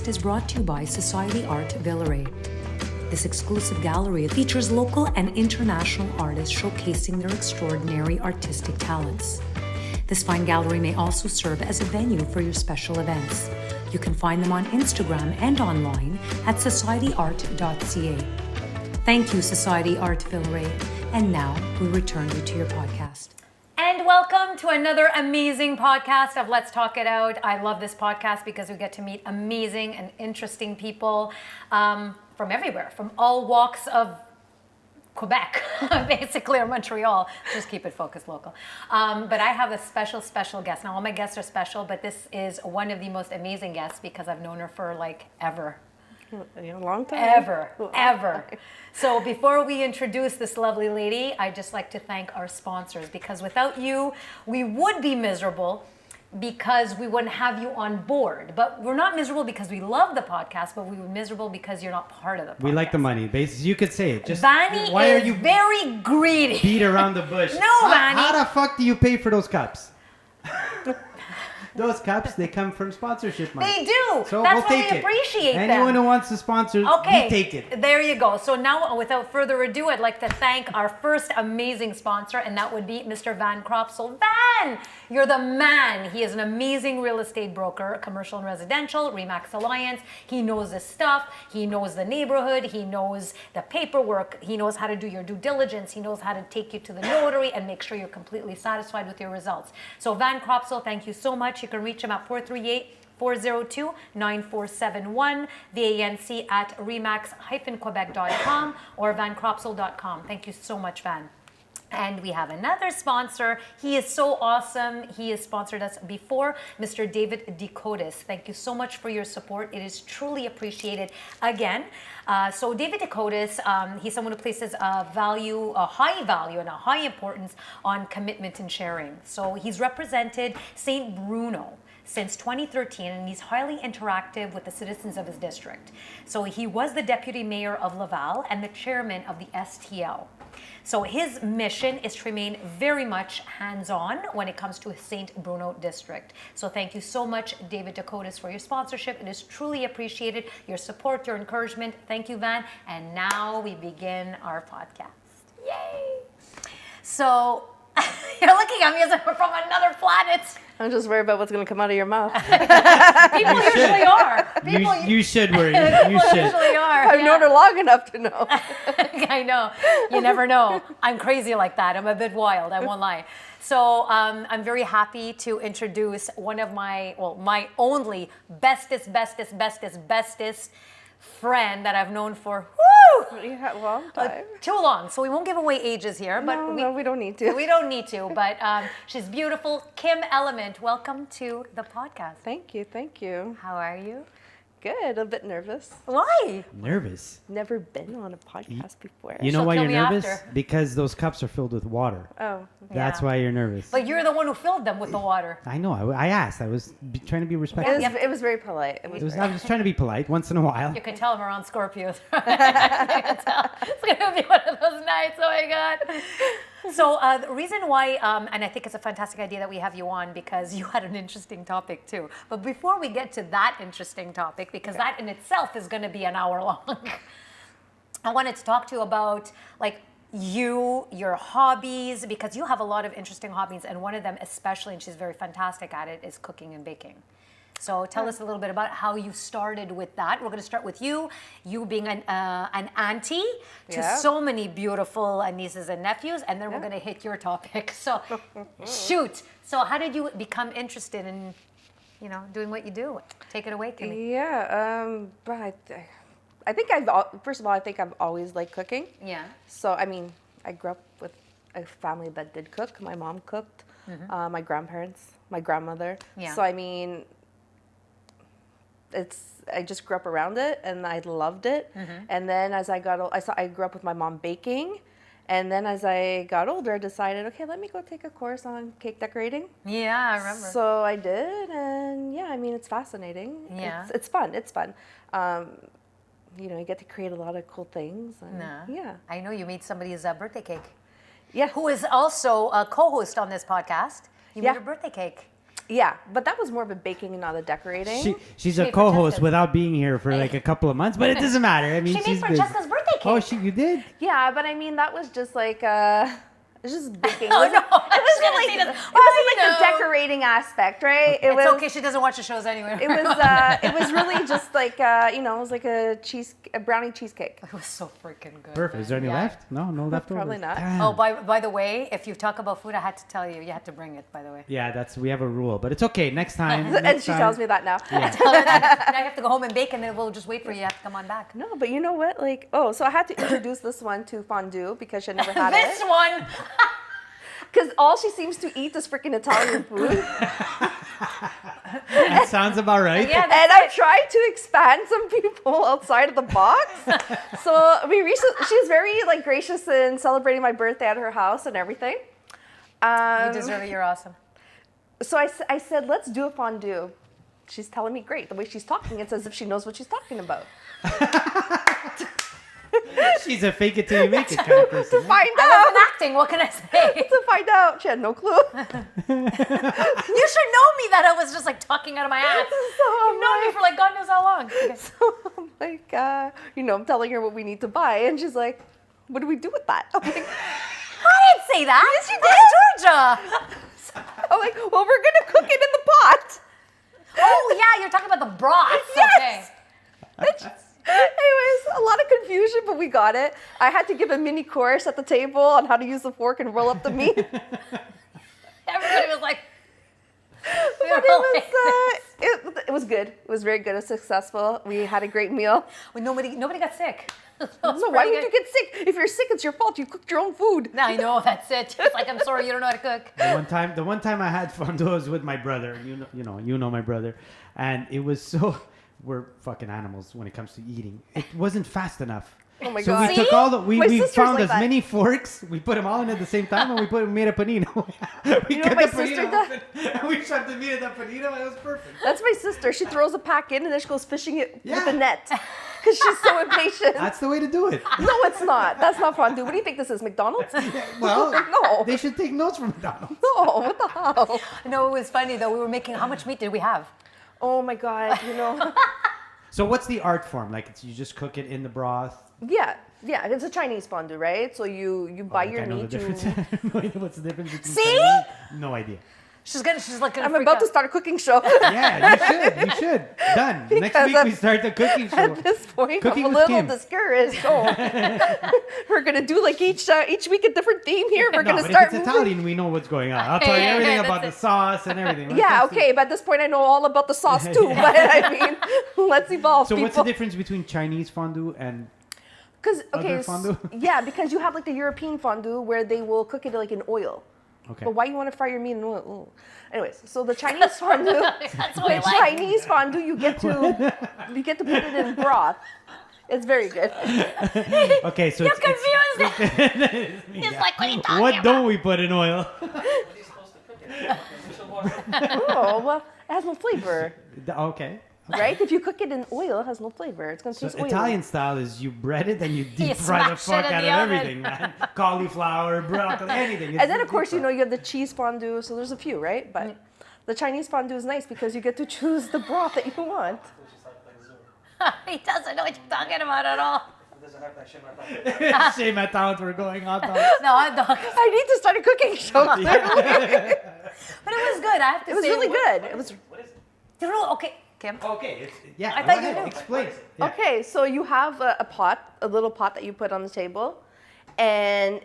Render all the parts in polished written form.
podcast is brought to you by Society Art Villeray. This exclusive gallery features local and international artists showcasing their extraordinary artistic talents. This fine gallery may also serve as a venue for your special events. You can find them on Instagram and online at societyart.ca. Thank you, Society Art Villeray. And now we return you to your podcast. And welcome to another amazing podcast of Let's Talk It Out. I love this podcast because we get to meet amazing and interesting people from everywhere, from all walks of Quebec, basically, or Montreal. Just keep it focused local. But I have a special guest. Now, all my guests are special, but this is one of the most amazing guests because I've known her for like ever. A long time. Ever. So before we introduce this lovely lady, I'd just like to thank our sponsors because without you, we would be miserable because we wouldn't have you on board. But we're not miserable because we love the podcast, but we were miserable because you're not part of the podcast. We like the money. Basically, you could say it. Just Vanny why is are you very greedy. beat around the bush? No, Vanny. How the fuck do you pay for those cups? Those cups, they come from sponsorship money. They do. So That's we'll why take we appreciate them. Anyone who wants to sponsor, we take it. There you go. So now, without further ado, I'd like to thank our first amazing sponsor, and that would be Mr. Van Cropsel. Van, you're the man. He is an amazing real estate broker, commercial and residential, Remax Alliance. He knows his stuff. He knows the neighborhood. He knows the paperwork. He knows how to do your due diligence. He knows how to take you to the notary and make sure you're completely satisfied with your results. So Van Cropsel, thank you so much. You can reach him at 438-402-9471, VANC at remax-quebec.com or vancropsel.com. Thank you so much, Van. And we have another sponsor. He is so awesome. He has sponsored us before, Mr. David Decotis. Thank you so much for your support. It is truly appreciated. Again, so David Decotis, he's someone who places a high value and a high importance on commitment and sharing. So he's represented St. Bruno since 2013, and he's highly interactive with the citizens of his district. So he was the deputy mayor of Laval and the chairman of the STL. So his mission is to remain very much hands-on when it comes to St. Bruno district. So thank you so much, David Decotis, for your sponsorship. It is truly appreciated, your support, your encouragement. Thank you, Van. And now we begin our podcast. Yay! So you're looking at me as if we're from another planet. I'm just worried about what's going to come out of your mouth. People usually are. You should worry. You should. Usually are. I've known her long enough to know. I know. You never know. I'm crazy like that. I'm a bit wild. I won't lie. So I'm very happy to introduce one of my only bestest friend that I've known for Yeah, long time. too long. So we won't give away ages here, but No, we don't need to. We don't need to, but she's beautiful. Kim Element, welcome to the podcast. Thank you. How are you? Good. A bit nervous. Why? Nervous. Never been on a podcast before. You know She'll why kill you're me nervous? after. Because those cups are filled with water. Oh. That's Yeah. why you're nervous. But you're the one who filled them with the water. I know. I asked. I was trying to be respectful. It was very polite. I was just trying to be polite once in a while. You can tell I'm around Scorpios. You can tell. It's going to be one of those nights. Oh, my God. So the reason why, and I think it's a fantastic idea that we have you on because you had an interesting topic too. But before we get to that interesting topic, because that in itself is going to be an hour long, I wanted to talk to you about like your hobbies, because you have a lot of interesting hobbies, and one of them especially, and she's very fantastic at it, is cooking and baking. So tell us a little bit about how you started with that. We're going to start with you being an auntie to so many beautiful nieces and nephews, and then we're going to hit your topic. So shoot. So how did you become interested in, doing what you do? Take it away, Kimmy. Yeah. But I think first of all, I think I've always liked cooking. Yeah. So, I mean, I grew up with a family that did cook. My mom cooked, my grandparents, my grandmother. Yeah. So, I mean, I just grew up around it and I loved it. And then as I got old, I grew up with my mom baking. And then as I got older, I decided, okay, let me go take a course on cake decorating. Yeah, I remember. So I did, and yeah, I mean, it's fascinating. Yeah. It's fun. You get to create a lot of cool things. And, yeah. I know you made somebody's birthday cake. Yeah. Who is also a co-host on this podcast. You made a birthday cake. Yeah, but that was more of a baking and not a decorating. She's She a made co-host Francesca's. without being here for like a couple of months, but it doesn't matter. I mean, She made she's busy. Francesca's birthday cake. Oh, you did? Yeah, but I mean that was just like it's just baking. Oh, It wasn't, no, it wasn't gonna like say this. it Well, wasn't you like know. the decorating aspect, right? It It's was okay. She doesn't watch the shows anyway. it was really just like it was like a brownie cheesecake. It was so freaking good. Perfect. Is there any Yeah. left? No leftovers. Probably not. Damn. Oh, by the way, if you talk about food, I had to tell you, you had to bring it. By the way, Yeah, we have a rule, but it's okay. Next time. And she tells me that now. now you have to go home and bake, and then we'll just wait for you. You have to come on back. No, but you know what? Like, so I had to introduce this one to fondue because she never had This it. one. Because all she seems to eat is freaking Italian food. That sounds about right. Yeah, And I tried to expand some people outside of the box. So she's very like gracious in celebrating my birthday at her house and everything. You deserve it. You're awesome. So I said, let's do a fondue. She's telling me, great. The way she's talking, it's as if she knows what she's talking about. She's a fake it till you make it kind of person. To find I out. wasn't acting. What can I say? To find out. She had no clue. You should know me that I was just like talking out of my ass. You've known me for like God knows how long. Okay. So I'm like, I'm telling her what we need to buy. And she's like, what do we do with that? I'm like, I didn't say that. Yes, you did. Georgia. I'm like, well, we're going to cook it in the pot. Oh yeah, you're talking about the broth. Yes. Okay. Anyways, a lot of confusion, but we got it. I had to give a mini course at the table on how to use the fork and roll up the meat. Everybody was like, But it was good. It was very good. It was successful. We had a great meal. well, nobody got sick. So why would you get sick? If you're sick, it's your fault. You cooked your own food. I know, that's it. It's like, I'm sorry, you don't know how to cook. The one time I had fondue was with my brother. You know my brother, and it was so. We're fucking animals when it comes to eating. It wasn't fast enough. Oh my So God. we took all the we My sister's found like as that. many forks. We put them all in at the same time, and we made a panino. We You know cut what the my sister panino does? open, and we shoved the meat in the panino, and it was perfect. That's my sister. She throws a pack in and then she goes fishing it with Yeah. a net. Because she's so impatient. That's the way to do it. No, it's not. That's not fondue. What do you think this is, McDonald's? Well, No. they should take notes from McDonald's. No, what the hell? No, it was funny though. We were making, how much meat did we have? Oh my God, So what's the art form? Like you just cook it in the broth. Yeah, it's a Chinese fondue, right? So you buy Like, your I know meat. the difference. I have no idea what's the difference between See? Chinese. No idea. She's like gonna I'm freak about out. to start a cooking show. Yeah, you should. Done. Next Because week we at- start the cooking show. At this point, Cooking I'm a with little Kim. discouraged. Oh, we're gonna do like each week a different theme here. We're No, gonna but start. if it's Italian, we know what's going on. I'll tell you Yeah, everything that's about the it. sauce and everything. When it Yeah, comes to- okay, but at this point I know all about the sauce too. But I mean, let's evolve. So people. what's the difference between Chinese fondue and Because other fondue? yeah, because you have like the European fondue where they will cook it like in oil. okay? But why you want to fry your meat in oil? Ooh. Anyways, so the Chinese fondue, That's what I the like. Chinese fondue, you get to put it in broth. It's very good. Okay, so You're it's confused. It's like, what are you talking what about? don't we put in oil? Oh, well, it has no flavor, Okay. right? If you cook it in oil, it has no flavor. It's gonna So taste oily. Italian style is you bread it and you deep You fry the smash it fuck in out of the oven. everything, man. Cauliflower, broccoli, anything. And then of course you have the cheese fondue. So there's a few, right? But the Chinese fondue is nice because you get to choose the broth that you want. He doesn't know what you're talking about at all. Shame at talent we're going on. No, I don't. I need to start a cooking show. But it was good. I have to It was say. really good. It was You know, okay, Kim. Okay, yeah. I go thought you ahead, knew. Explain. Yeah. okay. So you have a little pot that you put on the table, and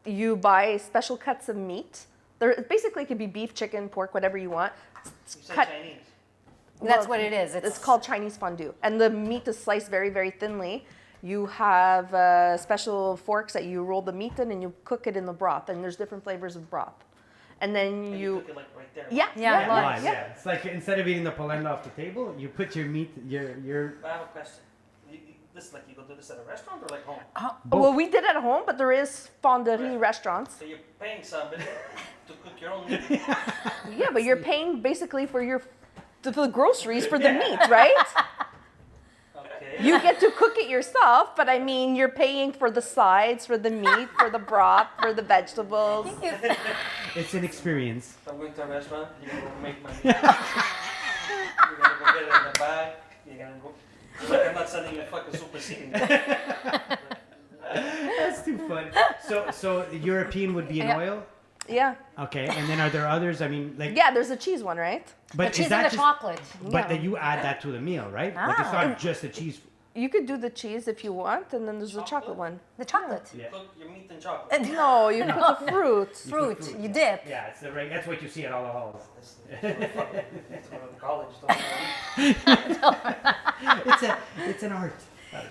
you buy special cuts of meat. There basically it could be beef, chicken, pork, whatever you want. Cut. That's what it is. It's called Chinese fondue, and the meat is sliced very, very thinly. You have special forks that you roll the meat in, and you cook it in the broth. And there's different flavors of broth. And then you cook it like right there. yeah, Yeah, Live, yeah. It's like instead of eating the polenta off the table, you put your meat, your I have a question. This is like you go do this at a restaurant or like home? Well, we did it at home, but there is fonderie restaurants. So you're paying somebody to cook your own meat. Yeah, but you're paying basically for the groceries for the meat, right? Okay. You get to cook it yourself, but I mean, you're paying for the sides, for the meat, for the broth, for the vegetables. It's an experience. If I'm going to a restaurant, you're gonna go make my meat. You're gonna go get it in the bag. You're gonna go. Like I'm not sending you a fucking superseding. That's too fun. So European would be in Yeah. oil. Yeah. Okay, and then are there others? I mean, like, Yeah, there's a cheese one, right? but The cheese is that and the just, chocolate. But Yeah. then you add that to the meal, right? Like it's Ah. not just a cheese. You could do the cheese if you want, and then there's the chocolate one. The chocolate. Yeah. Cook your meat and chocolate. No, you put the fruit. Fruit. You dip. Yeah, it's the right. That's what you see at all the halls. It's going to college. Don't It's an art.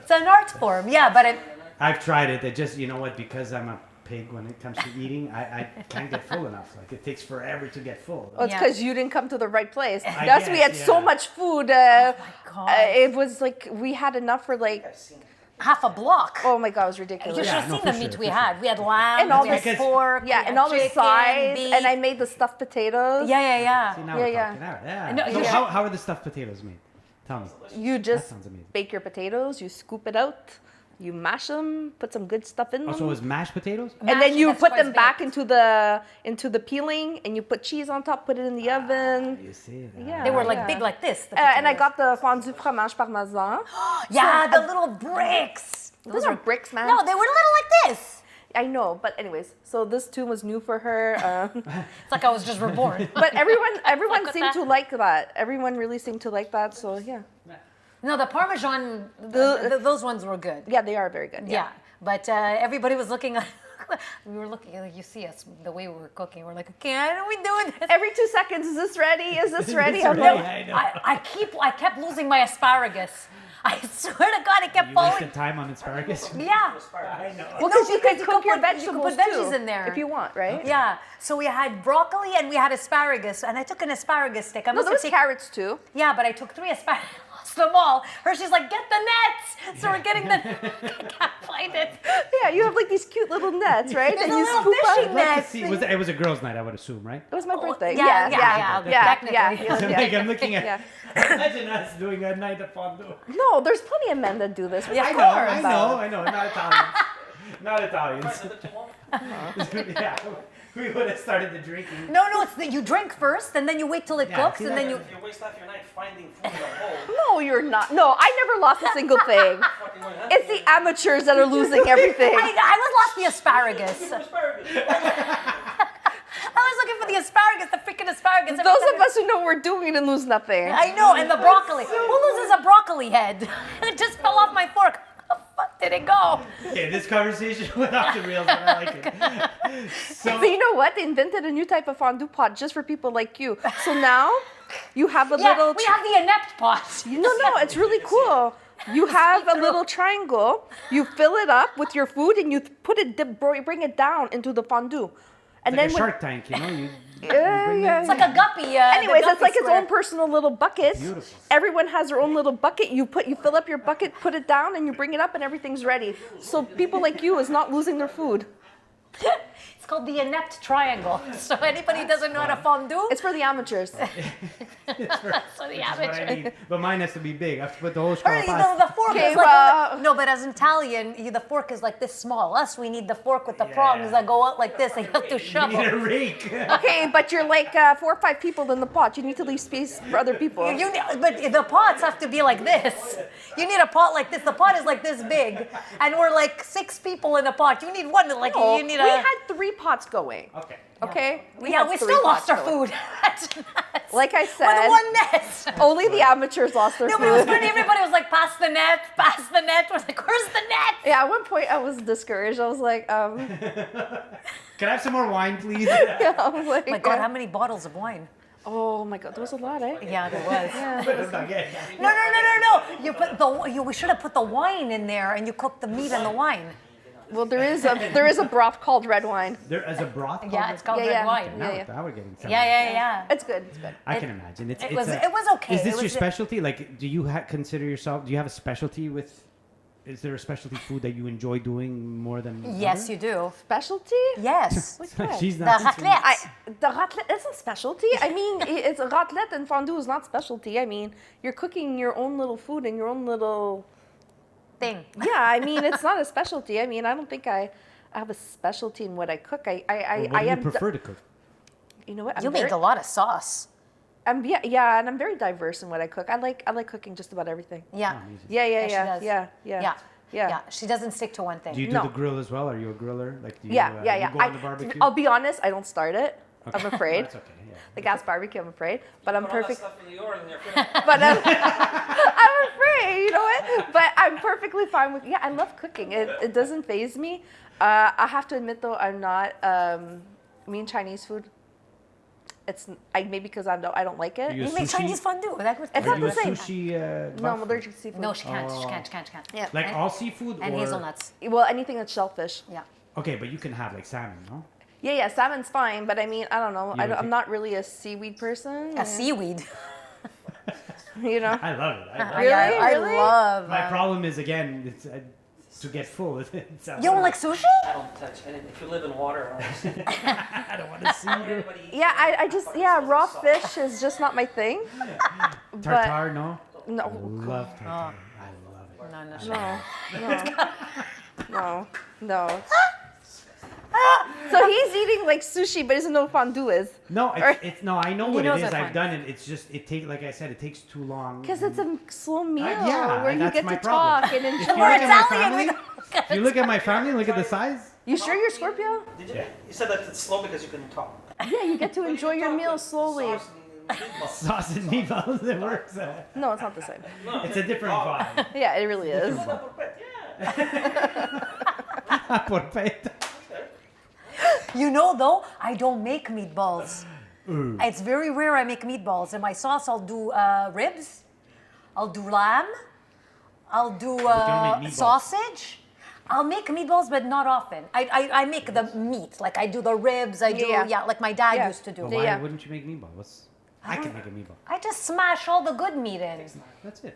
It's an art form. Yeah, but I've tried it. It just, you know what? Because I'm a pig when it comes to eating, I can't get full enough. Like it takes forever to get full. Well, it's Yeah. because you didn't come to the right place. I Yes, we guess, had so yeah. much food. God. It was like we had enough for like, I've seen it. half a block. oh my god, it was You ridiculous. should Yeah, have no, seen for the meat sure, we for had. We had lamb, And all we had this- pork, Yeah, we and had all the chicken, sides, beef. and I made the stuffed potatoes. Yeah, yeah, yeah. See, now Yeah, we're yeah. talking out. Yeah. No, So you how are the stuffed potatoes made? Tell me. You just sounds amazing. bake your potatoes, you scoop it out, you mash them, put some good stuff in them. Also, it was mashed potatoes? and then Mashed, you that's put twice them back baked. into the peeling, and you put cheese on top, put it in the oven. You see that? Yeah. They were like yeah. big like this. the And I potatoes. got the fondue fromage parmesan. Yeah, the little bricks. Those are bricks, man. No, they were little like this. I know, but anyways, so this too was new for her. It's like I was just reborn. But everyone with seemed that. to like that. Everyone really seemed to like that. So yeah, No, the Parmesan, those ones were good. yeah, they are very good. Yeah, but everybody was looking at. We were looking. Like, you see us the way we were cooking. We're like, okay, how are we doing this? Every 2 seconds, is this ready? Is this ready? I'm ready? like, I know. I kept losing my asparagus. I swear to God, it kept You falling. wasted time on asparagus? Yeah. I know. well, because you can because cook your you can vegetables put veggies too, in there. if you want, right? Yeah. So we had broccoli and we had asparagus, and I took an asparagus stick. I No, must there have was taken. carrots too. Yeah, but I took 3 asparagus. Lost them all. Hershey's like, get the nets. So we're getting the. I can't find it. Yeah, you have like these cute little nets, right? There's and a you little scoop fishing out. net. Let's see. It was a girls' night, I would assume, right? It was my birthday. yeah, yeah, technically. Like I'm looking at. yeah. Imagine us doing a night of fondue. No, there's plenty of men that do this. Yeah, I of know, course. I know. Not Italians. Not Italians. Price of it, you want? Yeah, we would have started the drinking. No, it's that you drink first, and then you wait till it Yeah, cooks, see and that? then you. If you waste half your night finding food in a hole, No, you're not. No, I never lost a single thing. fucking going It's the amateurs that are losing everything. I was lost the asparagus. asparagus. I was looking for the asparagus, the freaking asparagus. Every Those time of us who know what we're doing didn't lose nothing. I know, and the broccoli. Who loses a broccoli head? It just fell off my fork. How the fuck did it go? Okay, this conversation went off the rails, but I like it. So you know what? They invented a new type of fondue pot just for people like you. So now you have a Yeah, little. we have the inept pot. No, it's really cool. You have a little triangle. You fill it up with your food, and you put it, bring it down into the fondue, and Like a then Shark Tank, you know? yeah. It's like a guppy. Anyways, the it's like guppy its square. own personal little bucket. Beautiful. Everyone has their own little bucket. You fill up your bucket, put it down, and you bring it up, and everything's ready. So people like you is not losing their food. It's called the inept triangle. So anybody who doesn't know how to fondue, It's for the amateurs. so the That's what amateur. I need. But mine has to be big. I have to put the whole Or scala the fork Okay, is like well- no, but as an Italian, the fork is like this small. Us, we need the fork with the Yeah. prongs that go out like this, and you have to You shovel. need a rake. Okay, but you're like 4 or 5 people in the pot. You need to leave space for other people. But the pots have to be like this. You need a pot like this. The pot is like this big, and we're like 6 people in a pot. You need one. Like No, you need we a. had 3 pots going. Okay. Okay. Yeah, had we 3 still pots lost our going. food. That's nuts. Like I With said, one net. only the amateurs lost their No, but it was food. funny. Everybody was like, "Pass the net, pass the net." I was like, "Where's the net?" Yeah, at one point I was discouraged. I was like, Can I have some more wine, please? yeah, I was like, Oh my God, how many bottles of wine? oh my God, there was a lot, eh? Yeah, there was. But not yet. No. You put we should have put the wine in there, and you cooked the meat and the wine. Well, there is a broth called red wine. There as a broth. Yeah, it's called Yeah, red yeah. wine. Now, yeah. now we're getting something. Yeah. It's good. It's good. I can imagine. It's It it's was okay. Is this It your was- specialty? Like, do you consider yourself? Do you have a specialty with? Is there a specialty food that you enjoy doing more than? Yes, others? you do. Specialty? Yes. She's The not. raclette. The raclette isn't specialty. I mean, it's a raclette and fondue is not specialty. I mean, you're cooking your own little food in your own little thing. Yeah, I mean, it's not a specialty. I mean, I don't think I have a specialty in what I cook. Well, what do you prefer to cook? You know what? I'm You make a lot of sauce. yeah, and I'm very diverse in what I cook. I like cooking just about everything. Yeah. amazing. Yeah. She Yeah. does. Yeah. She doesn't stick to one thing. Do you do No. the grill as well? Are you a griller? Like, do you, Yeah. You go on the barbecue? I'll be honest, I don't start it. I'm afraid. That's okay. Yeah. The gas barbecue, I'm afraid. But I'm Put all that perfect. stuff in the oil and you're finished. But I'm afraid, you know what? But I'm perfectly fine with. Yeah, I love cooking. It doesn't faze me. I have to admit though, I'm not. Me and Chinese food. Maybe because I don't like it. You You make sushi? Chinese fondue. It's It's Are not you the a same. sushi? No, I'm buff? allergic to seafood. No, she can't. Oh. She can't. Yeah. Like and, all seafood and or hazelnuts. Well, anything that's shellfish. Yeah. Okay, but you can have like salmon, no? Yeah, salmon's fine, but I mean, I don't know. You don't I'm think- not really a seaweed person. A seaweed. You know. I love it. I love Really? it. I Really? love. My problem is again, it's to get full. It's, You don't like sushi? I don't touch anything. If you live in water, honestly. I don't want to see you. Anybody eat Yeah, I just raw sauce. fish is just not my thing. But Tartar, no? I no, love tartar. I love it. No. no. So he's eating like sushi, but he doesn't know what fondue is. No, Or- it's no. I know what it knows is. that I've one. done it. It's just like I said, it takes too long. Because it's a slow meal yeah, where you that's get my to problem. talk and If you enjoy. look We're at my Italian. family, if you look at my family, look at the size. You sure you're Scorpio? Did you? You said that it's slow because you couldn't talk. Yeah, you get to But you enjoy can your talk meal with slowly. sauce and meatballs. Sauce and meatballs, it works. No, it's not the same. No, It's a different vibe. Yeah, it really is. Yeah. Porpeta. You know, though, I don't make meatballs. It's very rare I make meatballs. In my sauce, I'll do ribs. I'll do lamb. I'll do don't make meatballs. sausage. I'll make meatballs, but not often. I make the meat. Like I do the ribs. I do, Yeah. like my dad Yeah. used to do. Why Yeah. wouldn't you make meatballs? I can make a meatball. I just smash all the good meat in. That's it.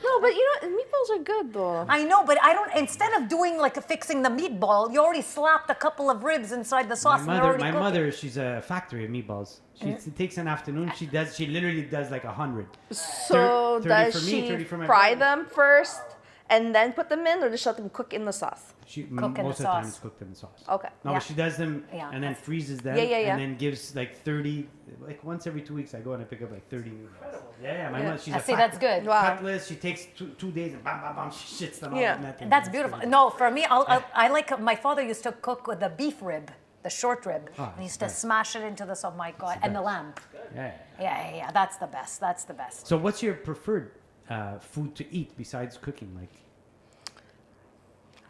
No, but you know, meatballs are good though. I know, but I don't. Instead of doing like fixing the meatball, you already slapped a couple of ribs inside the sauce. and you're already My cooking. mother, she's a factory of meatballs. She takes an afternoon. She literally does like 100. So 30 does for me, 30 she for my fry brother. them first and then put them in, or does she let them cook in the sauce? She Cook in most the of the time sauce. it's cooked in the sauce. Okay. No, Yeah. but she does them Yeah. and then freezes them. Yeah. And then gives like 30, like once every 2 weeks I go and I pick up like 30 meatballs. Yeah, my Yeah. mother, she's I a see, that's factory. good. Wow. Cutlass, she takes 2 days and bam, bam, bam, she shits them Yeah. out. in that thing. That's It's beautiful. really- No, for me, I like. My father used to cook with the beef rib, the short rib. Ah, He used to nice. smash it into the. Oh my god! And the lamb. Yeah. Yeah. That's the best. That's the best. So what's your preferred food to eat besides cooking? Like,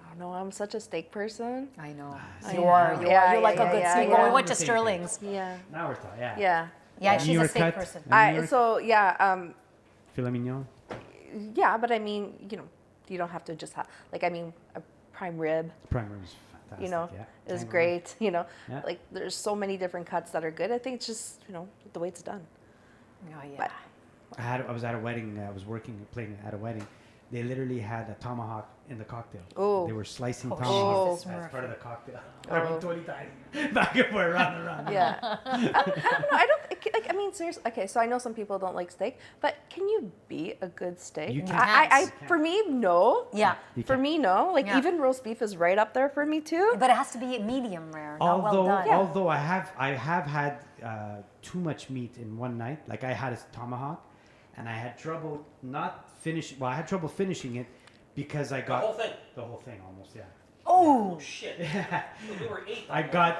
I don't know. I'm such a steak person. I know. I You know. are. You Yeah, are. You like yeah, a good yeah, steak. yeah. When we went to The same thing. Sterling's. Yeah. now we're talking. Yeah. Yeah. Yeah, New she's a York steak cut person. and New York So yeah. filet mignon. Yeah, but I mean, you don't have to just have a prime rib. Prime rib is fantastic. You know, yeah. is Tango. great. You know, Yeah. like there's so many different cuts that are good. I think it's just the way it's done. Oh yeah. But I was at a wedding. I was playing at a wedding. They literally had a tomahawk in the cocktail. Oh. They were slicing Oh, tomahawks Jesus, as part of the cocktail. Oh. 20 times. Back and forth, round and round. yeah, I don't know. I don't like. I mean, seriously. Okay, so I know some people don't like steak, but can you beat a good steak? You can. I for me, no. Yeah. You For can. me, no. Like Yeah. even roast beef is right up there for me too. But it has to be medium rare, not well done. Although I have had too much meat in one night. Like I had a tomahawk, and I had trouble I had trouble finishing it because I got The whole thing. almost. Yeah. Oh. Oh shit. We were 8. I got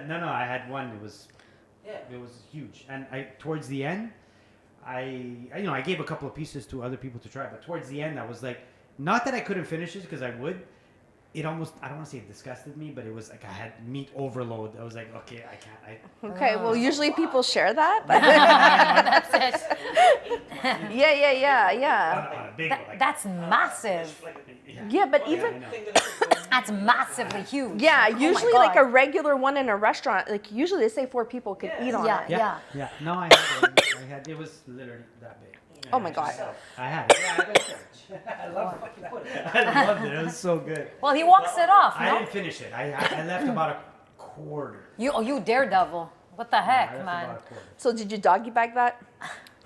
no. I had one. It was huge, and towards the end, I gave a couple of pieces to other people to try, but towards the end, I was like, not that I couldn't finish it because I would. It almost, I don't want to say it disgusted me, but it was like I had meat overload. I was like, okay, I can't. Okay, well, usually people share that. But That's it. yeah. On a big one, like, That's massive. Yeah, but I even know. That's massively huge. yeah, Like, oh my usually like a God. regular one in a restaurant, like usually they say 4 people could eat on Yeah. it. Yeah. No, I had it was literally that big. Oh my god. I had it. I loved it. I loved it. It was so good. Well, he walks it off, I no? didn't finish it. I left about a quarter. You daredevil. What the I heck, left man? about a quarter. So did you doggy bag that?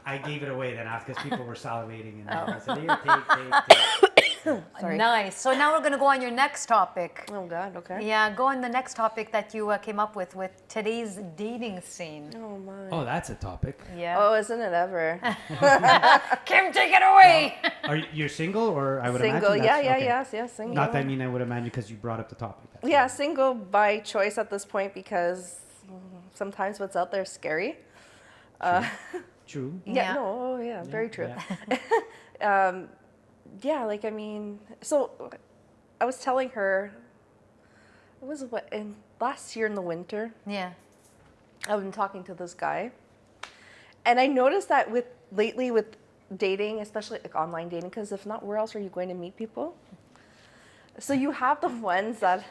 I gave it away then after because people were salivating and I said, here, take. Sorry. Nice. So now we're going to go on your next topic. Oh God. Okay. Yeah, go on the next topic that you came up with today's dating scene. Oh my. Oh, that's a topic. Yeah. Oh, isn't it ever? Kim, take it away. You're single, or I would Single. imagine? Yeah. That's- okay. Yes. Single. Not that I mean I would imagine because you brought up the topic. That's Yeah, why. single by choice at this point because sometimes what's out there is scary. True. Yeah. Very true. Yeah. Yeah, like I mean, so I was telling her, it was in last year in the winter. Yeah. I've been talking to this guy, and I noticed that lately with dating, especially like online dating, because if not, where else are you going to meet people? So you have the ones that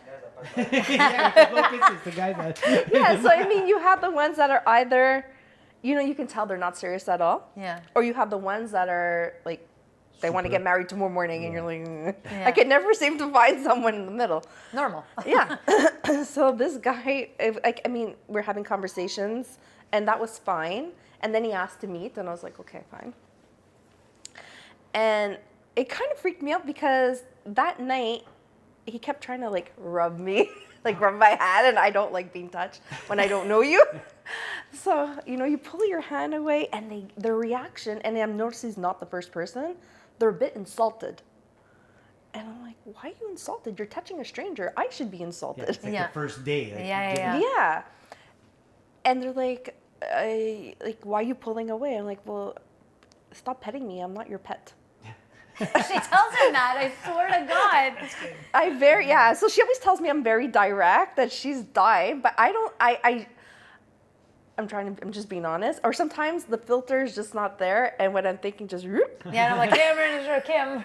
Yeah, Lucas is the guy that. yeah. So I mean, you have the ones that are either, you can tell they're not serious at all, Yeah. or you have the ones that are like they want to Super- get married tomorrow morning, and you're like, Yeah. I can never seem to find someone in the middle. Normal. Yeah. So this guy, I mean, we're having conversations, and that was fine. And then he asked to meet, and I was like, okay, fine. And it kind of freaked me out because that night he kept trying to like rub me, like rub my hand, and I don't like being touched when I don't know you. So, you pull your hand away, and their reaction, and I'm noticing he's not the first person, they're a bit insulted. And I'm like, why are you insulted? You're touching a stranger. I should be Yeah, insulted. it's like Yeah. the first day. Like, Yeah, you yeah, get- Yeah. And they're like, why are you pulling away? I'm like, well, stop petting me. I'm not your pet. She tells him that. I swear to God. So she always tells me I'm very direct, that she's dying, but I'm just being honest. Or sometimes the filter is just not there, and when I'm thinking just whoop. Yeah, and I'm like, Kim.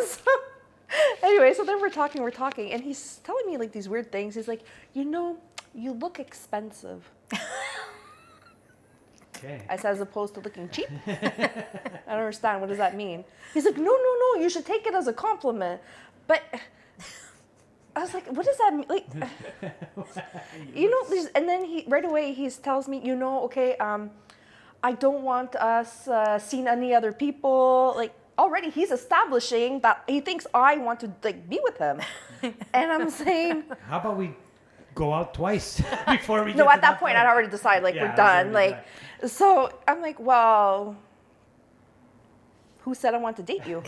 So, anyway, so then we're talking, and he's telling me like these weird things. He's like, you look expensive. Okay. I said, as opposed to looking cheap. I don't understand. What does that mean? He's like, no. You should take it as a compliment. But I was like, what does that mean? Like, and then right away he tells me, okay, I don't want us seeing any other people. Like, already he's establishing that he thinks I want to like be with him. And I'm saying, How about we go out twice before we? no, get at to that point I'd already decided like Yeah, we're it was done. already Like, so I'm like, well, who said I want to date you?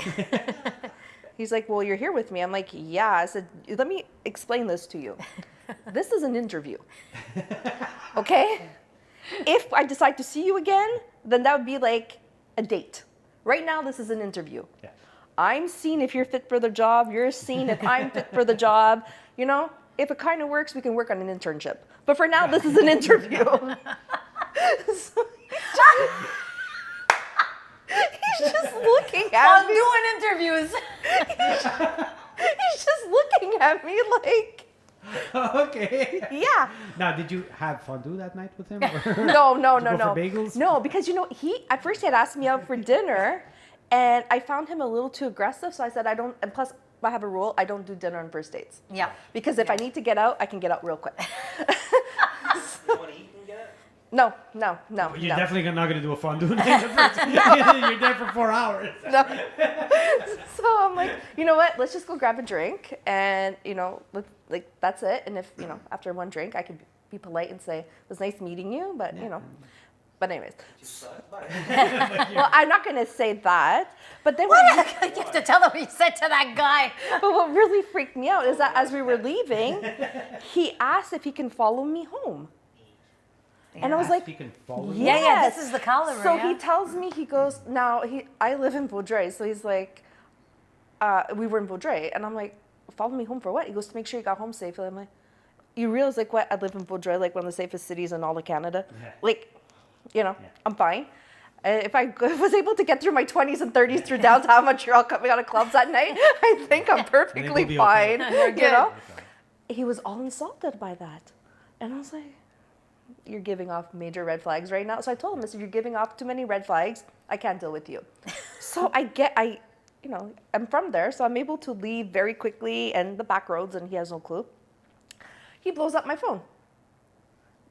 He's like, well, you're here with me. I'm like, yeah. I said, let me explain this to you. This is an interview. Okay? If I decide to see you again, then that would be like a date. Right now, this is an interview. Yeah. I'm seeing if you're fit for the job. You're seeing if I'm fit for the job. If it kind of works, we can work on an internship. But for now, this is an interview. So he's just looking at I'm me. doing interviews. He's just looking at me like, Okay. yeah. Now, did you have fondue that night with him? Or No. Did you go for bagels? No, because he at first he had asked me out for dinner, and I found him a little too aggressive. So I said I don't. And plus, I have a rule: I don't do dinner on first dates. Yeah. Because if I need to get out, I can get out real quick. You want to eat and get it? No. You're definitely not going to do a fondue night. You're there for 4 hours. No. So I'm like, you know what? Let's just go grab a drink, and that's it. And if after one drink, I could be polite and say, "It was nice meeting you," but But anyways, Just bye. well, I'm not gonna say that. But then You have to tell him what you said to that guy. but what really freaked me out is that as we were leaving, he asked if he can follow me home. And I was like, He can follow you. Yeah, yes. this is the caliber. So yeah. he tells me, he goes, I live in Vaudreuil. So he's like, we were in Vaudreuil. And I'm like, follow me home for what? He goes, to make sure you got home safely. I'm like, you realize like what? I live in Vaudreuil, like one of the safest cities in all of Canada. Yeah. Like, I'm fine. If I was able to get through my 20s and 30s through downtown Montreal coming out of clubs at night, I think I'm perfectly be fine. okay. He was all insulted by that. And I was like, you're giving off major red flags right now. So I told him, I said, you're giving off too many red flags. I can't deal with you. So I'm from there, so I'm able to leave very quickly and the back roads, and he has no clue. He blows up my phone.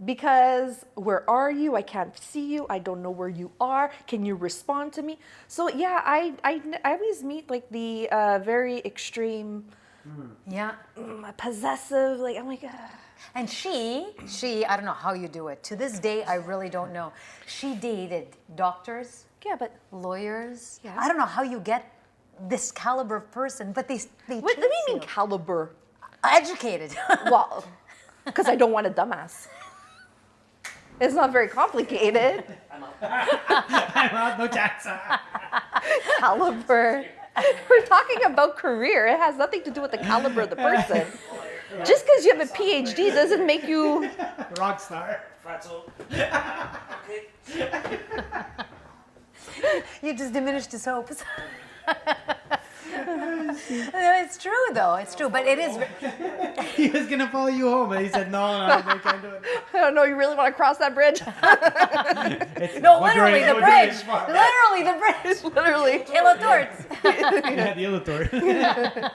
because where are you? I can't see you. I don't know where you are. Can you respond to me? So yeah, I always meet like the very extreme, Yeah. possessive. Like I'm like, And she, I don't know how you do it. To this day, I really don't know. She dated doctors, yeah, but lawyers. Yeah. I don't know how you get this caliber of person, but they what do you choose mean caliber? Educated. Well, because I don't want a dumbass. It's not very complicated. I'm out. I'm out, no chance. Caliber. We're talking about career. It has nothing to do with the caliber of the person. Just because you have a PhD doesn't make you. Rock star. Fratzo. Okay. You just diminished his hopes. No, it's true though. It's true, but it is. He was gonna follow you home, and he said, "No, I can't do it." I don't know. You really want to cross that bridge? It's No, what literally during- the what during bridge. his farm. Literally the bridge. Literally. Kilo torts. Yeah, the Illator.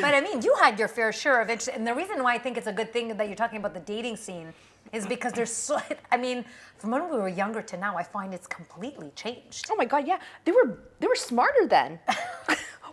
But I mean, you had your fair share of it, and the reason why I think it's a good thing that you're talking about the dating scene is because there's so. I mean, from when we were younger to now, I find it's completely changed. Oh my God! Yeah, they were smarter then,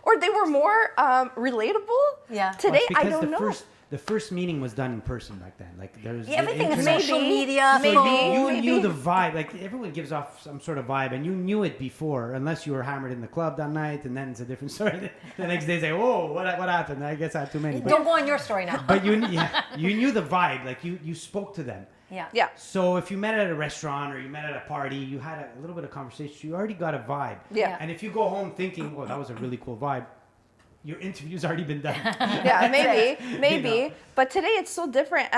or they were more relatable. Yeah. Today, Well, I because don't know. The first meeting was done in person back then. Like there's Yeah, everything is internet- social Maybe, media, maybe. phone. You knew the vibe. Like everyone gives off some sort of vibe, and you knew it before, unless you were hammered in the club that night, and then it's a different story. The next day, say, "Whoa, what happened? I guess I had too many." Don't go on your story now. But you knew the vibe. Like you spoke to them. Yeah. Yeah. So if you met at a restaurant or you met at a party, you had a little bit of conversation. You already got a vibe. Yeah. And if you go home thinking, "Oh, that was a really cool vibe," your interview's already been done. Yeah, maybe. You know. But today it's so different.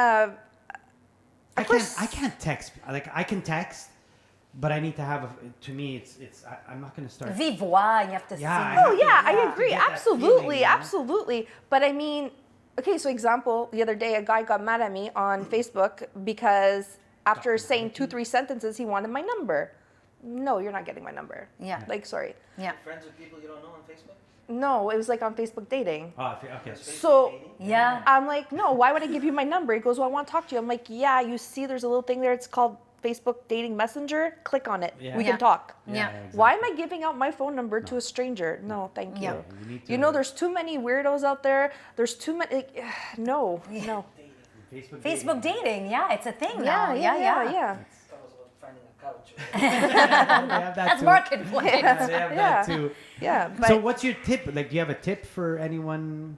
I can't text. Like I can text, but I need to have. To me, I'm not gonna start. Vive voix, you have to Yeah, see. I Oh have yeah, to- I to agree. get that Absolutely, feeling, you know? absolutely. But I mean, okay, so example, the other day a guy got mad at me on Facebook because after saying 2-3 sentences, he wanted my number. No, you're not getting my number. Yeah. Like, sorry. Yeah. Friends with people you don't know on Facebook? No, it was like on Facebook dating. Oh, okay. So Yeah. I'm like, no, why would I give you my number? He goes, well, I want to talk to you. I'm like, yeah, you see there's a little thing there. It's called Facebook Dating Messenger. Click on it. Yeah. We Yeah. can talk. Yeah. exactly. Why am I giving out my phone number to a stranger? No, thank you. Yeah. You need You to- know, there's too many weirdos out there. There's too many. No. Facebook dating, yeah, it's a thing Yeah, now. yeah. That was about finding a couch. They have that That's too. marketplace. Yeah, they have Yeah. that too. Yeah. But So what's your tip? Like, do you have a tip for anyone?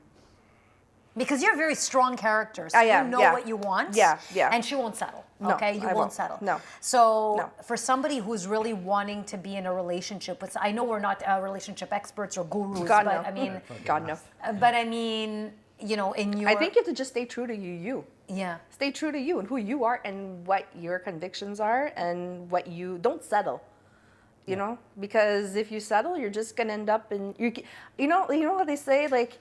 Because you're a very strong character. So I am, you know yeah. what you want. Yeah, yeah. And she won't settle. No, Okay, you I won't won't. settle. No. So No. for somebody who's really wanting to be in a relationship with, I know we're not relationship experts or gurus, God, but no. I mean, God, no. you know, in your, I think you have to just stay true to you. yeah, Stay true to you and who you are and what your convictions are and what you don't settle. You know, because if you settle, you're just gonna end up in you know how they say, like,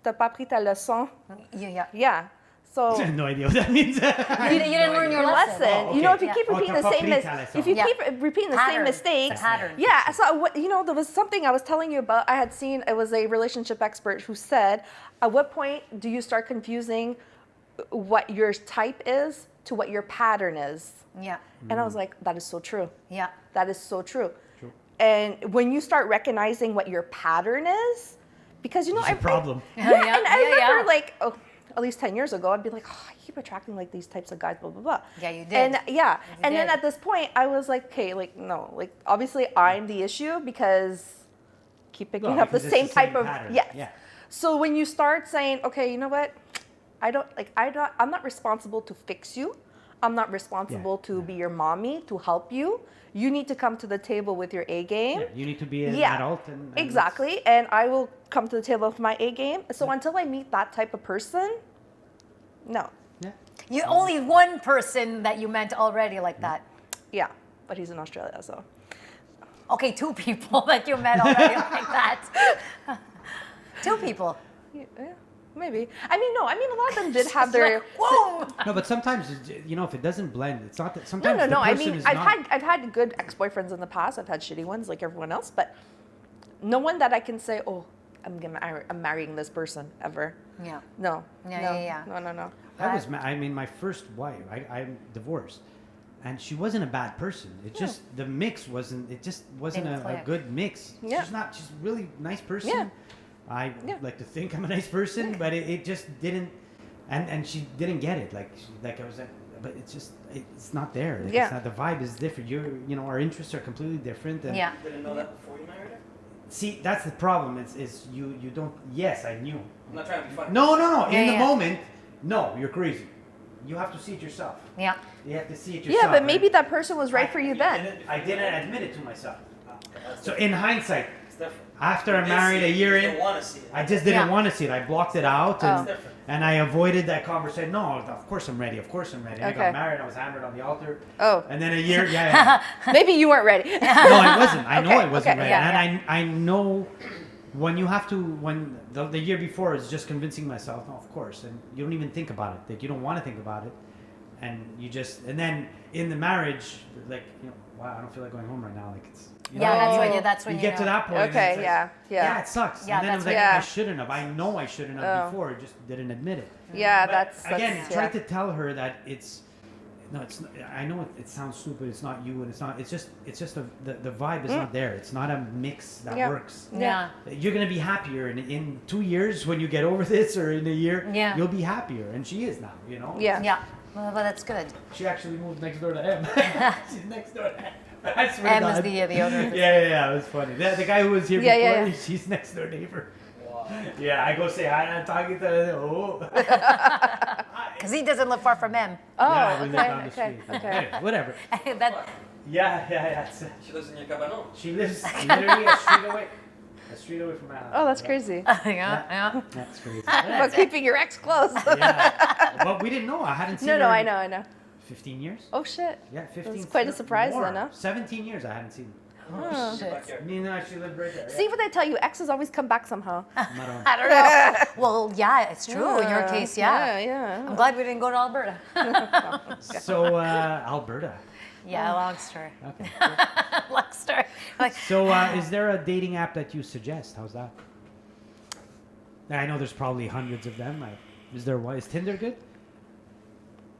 t'as pas pris ta leçon. yeah. Yeah. So I have no idea what that means. You didn't learn your your lesson. lesson. Oh, You know, if okay. you keep Oh, repeating t'as the pas same pris ta leçon. if you Yeah. keep repeating the Pattern. same mistakes. It's a pattern. Yeah. So what, you know, there was something I was telling you about. I had seen, it was a relationship expert who said, at what point do you start confusing what your type is to what your pattern is? Yeah, And I was like, that is so true. yeah. That is so true. And when you start recognizing what your pattern is, because, you know, It's a problem. yeah, Yeah, and I yeah, remember yeah. like, at least 10 years ago, I'd be like, oh, I keep attracting like these types of guys, blah, blah, blah. Yeah, you did. And yeah, You and then did. at this point, I was like, okay, like, no, like, obviously I'm the issue because keep picking Well, up the because it's same the type same of, pattern. yes. Yeah. So when you start saying, okay, you know what? I'm not responsible to fix you. I'm not responsible to be your mommy, to help you. You need to come to the table with your A game. Yeah, you need to be an Yeah, adult. And Exactly. And I will come to the table with my A game. So until I meet that type of person, no. Yeah. You only one person that you meant already like that. Yeah. But he's in Australia, so. Okay, two people that you met already like that. Two people. Yeah, maybe. I mean, no. I mean, a lot of them did have their. Whoa! No, but sometimes you know if it doesn't blend, it's not that. No, Sometimes no, the no. I person mean, is I've not. had good ex-boyfriends in the past. I've had shitty ones like everyone else, but no one that I can say, oh, I'm marrying this person ever. Yeah. No. Yeah, no, yeah, yeah. No, no, no. That was, I mean, my first wife. I'm divorced, and she wasn't a bad person. It just the mix wasn't. It just wasn't Didn't a click. good mix. Yeah. She's not. She's a really nice person. Yeah. I Yeah. like to think I'm a nice person, but it just didn't. And she didn't get it. Like I was like, but it's just it's not there. Like, Yeah. It's not, the vibe is different. You know, our interests are completely different. And Yeah. Didn't know that before you married her? See, that's the problem. Is you don't. Yes, I knew. I'm not trying to be funny. No. Yeah, In the yeah. moment, no, you're crazy. You have to see it yourself. Yeah. You have to see it yourself. Yeah, but and maybe that person was right for you then. I didn't admit it to myself. That's So different. in hindsight, It's different. after You I did married see a it, year you in, didn't want to see it. I just didn't Yeah. want to see it. I blocked it out, Oh. and It's different. and I avoided that conversation. No, of course I'm ready. Of course I'm ready. I Okay. got married. I was hammered on the altar. Oh, And then a year, yeah. maybe you weren't ready. No, I wasn't. I know Okay, I wasn't okay, ready. yeah, And I know when you have to, when the year before is just convincing myself, no, of course. And you don't even think about it. Like, you don't want to think about it. And you just, and then in the marriage, like, you know, wow, I don't feel like going home right now. Like, it's, you Yeah, know, that's when you get to know. that point. and Okay, it's like, yeah, yeah. it sucks. Yeah, and then I was that's like, what- I shouldn't have. I know I shouldn't have Oh. before. I just didn't admit it. Yeah, But that's again, yeah. try to tell her that it's no, it's not, I know it sounds stupid. It's not you, and it's not. It's just the vibe is not there. It's not a mix that Yeah. works. Yeah. You're gonna be happier in 2 years when you get over this, or in a year. Yeah. You'll be happier, and she is now. You know. Yeah. Yeah. Well, that's good. She actually moved next door to M. She's next door to M. I swear to M is God. the other. of the- Yeah. It was funny. The guy who was here Yeah, before, yeah. she's next door neighbor. Wow. Yeah, I go say hi, and I'm talking to oh. Because he doesn't live far from M. Oh, Yeah, we live down the okay, street. okay. Anyway, whatever. that, Yeah. She lives in your cabanon. She lives literally a street away. A street away from my house. Oh, that's crazy. yeah. That's crazy. But keeping your ex close. Yeah. But we didn't know. I hadn't seen No, her no, in I know. 15 years? Oh shit. Yeah, 15. That's quite a surprise more. then, huh? 17 years I hadn't seen Oh. Backyard. her. Me and she lived right there. See what they tell you, exes always come back somehow. Maron. I don't know. Well, yeah, it's true. In your case, yeah. Yeah. I'm glad we didn't go to Alberta. So, Alberta. Yeah, long story. Okay. Long story. Like, So, is there a dating app that you suggest? How's that? I know there's probably hundreds of them. Is there one? Is Tinder good?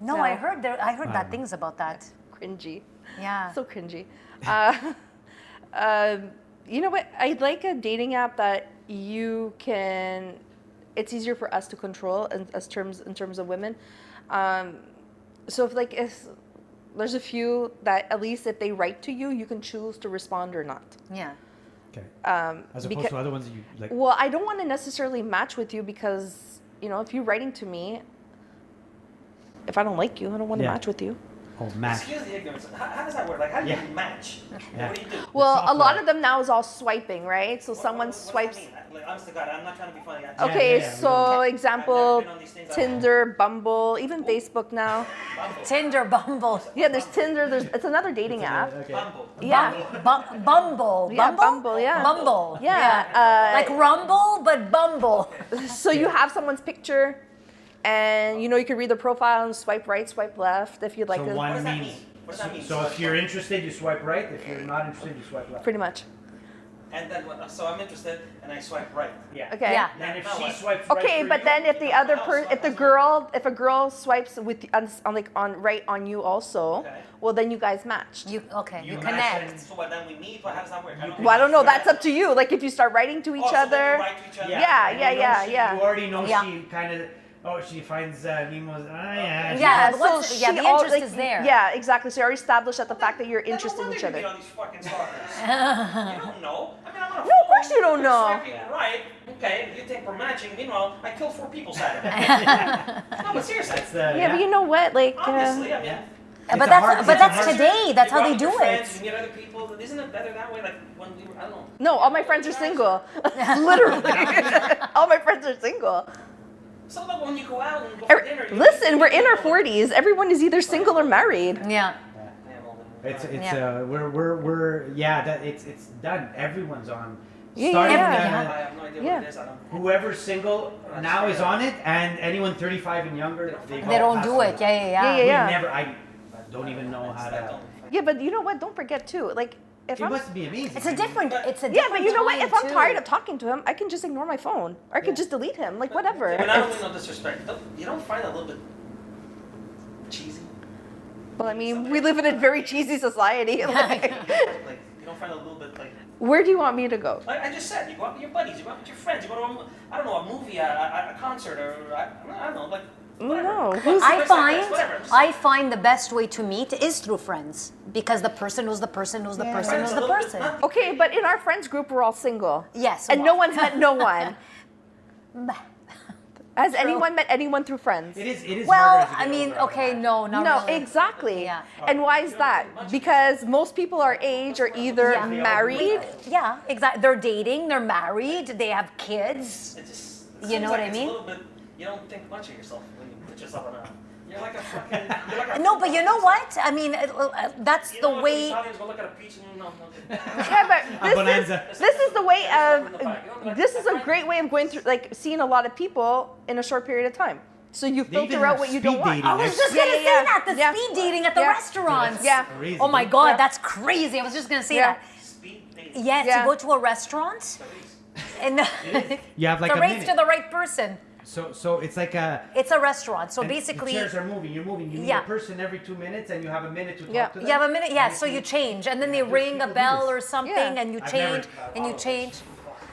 no, No. I heard I bad know. things about that. Cringy. Yeah. So cringy. You know what? I'd like a dating app that you can. It's easier for us to control in terms of women. So if there's a few that at least if they write to you, you can choose to respond or not. Yeah. Okay. As opposed Because- to other ones that you like. Well, I don't want to necessarily match with you because if you're writing to me, if I don't like you, I don't want to Yeah. match with you. Oh, match. Excuse the ignorance. How does that work? Like, how do Yeah. you match? Yeah. What do you do? Well, a software. lot of them now is all swiping, right? So What- someone what does that swipes. mean? Like, honest to God, I'm not trying to be funny. Yeah, Okay, yeah, we so know. example, I've never been on these things. I don't know. Tinder, Bumble, even Facebook now. Bumble. Tinder, Bumble. Yeah, there's Tinder. It's another dating app. Okay. Bumble. Yeah. Bumble. Yeah, Bumble? Bumble, yeah. Bumble. Yeah, Like Rumble, but Bumble. So you have someone's picture, and you can read the profile and swipe right, swipe left if you'd like So to. one What does that means. mean? What does that mean? So if you're interested, you swipe right. If you're not interested, you swipe left. Pretty much. And then what? So I'm interested, and I swipe right. Yeah. Okay. Yeah. Then if Now she what? swipes right Okay, for but you, then if the other if a girl swipes with on right on you also, Okay. well then you guys matched. You You you match connect. and- So what? Then we meet. How does that work? Well, I don't know. That's up to you. Like if you start writing to each Oh, so then other. we write to each other. Yeah, and yeah, you know yeah, she- yeah. You already know Yeah. she kind of. Oh, she finds Nemo's. Yeah. Yeah. So what's- yeah, she the al- interest is there. Yeah, exactly. So you already established at the fact that you're Then no interested in wonder each you other. meet all these fucking stalkers. You don't know. I mean, I'm on a No, of course you don't know. Swiping right. Okay, you think we're matching. Meanwhile, I killed 4 people Saturday. No, but seriously. That's the. Yeah, but you know what? Like, Obviously, I mean. Yeah. But It's a that's hard- but it's a that's hard- today. That's You how go they out do with your friends, it. You meet other people. Isn't it better that way? Like when we were, I don't know. no, all my friends are single. Literally, all my friends are single. So that when you go out and go for dinner, you Listen, we're in our 40s. Everyone is either single or married. Yeah. Yeah, well, then- It's Yeah. we're that it's done. Everyone's on. Yeah, Starting, yeah. I Yeah. have no idea Yeah. what it is. I don't. Whoever's single now is on it, and anyone 35 and younger, They don't do it. Yeah, yeah, yeah. Yeah, yeah. We never. I don't even know how to. Yeah, but you know what? Don't forget too. Like, if It I'm must be amazing. It's a different. It's a yeah, different but you know what? time, If I'm too. tired of talking to him, I can just ignore my phone, or I could just delete him. Like, whatever. But I don't mean no disrespect. You don't find it a little bit cheesy? Well, I mean, we live in a very cheesy society. Like you don't find it a little bit like. Where do you want me to go? Like I just said, you go out with your buddies, you go out with your friends, you go to I don't know, a movie, a concert, or I don't know, like. Whatever. No, What's who's- the best like this? Whatever. I find the best way to meet is through friends because the person knows the person knows the person knows the person. Okay, but in our friends group, we're all single. Yes, And well. no one's met no one. Has anyone met anyone through friends? It is. Well, harder as you I get mean, older, okay, right? no, not No, really. exactly. Yeah. And why is that? Because most people our age are either Yeah. married. Yeah, exactly. They're dating, they're married, they have kids. It just You know what I it's mean? A little bit, you don't think much of yourself when you put yourself on a. You're like a fucking. You're like a No, but you know what? I mean, that's You the know, way. Italians go look at a peach and no. Yeah, but bonanza. this is the way of this is a great way of going through, like, seeing a lot of people in a short period of time. So you They even filter out have what you speed don't want. dating. I was There's- just Yeah, gonna yeah, say yeah. that the Yeah. speed dating at the Yeah. restaurants. Yeah. Crazy. Oh my God, Yeah. that's crazy. I was just gonna say Yeah. that. Speed dating. Yes, Yeah. you go to a restaurant and You have like the a race minute. to the right person. So it's like a. It's a restaurant. So and basically, the chairs are moving. You're moving. You meet Yeah. a person every 2 minutes, and you have a minute to talk Yeah. to them. you have a minute. Yeah, And so if you change, and then they Yeah, ring a people do bell this. or something, Yeah. and you I've change, never- and you change.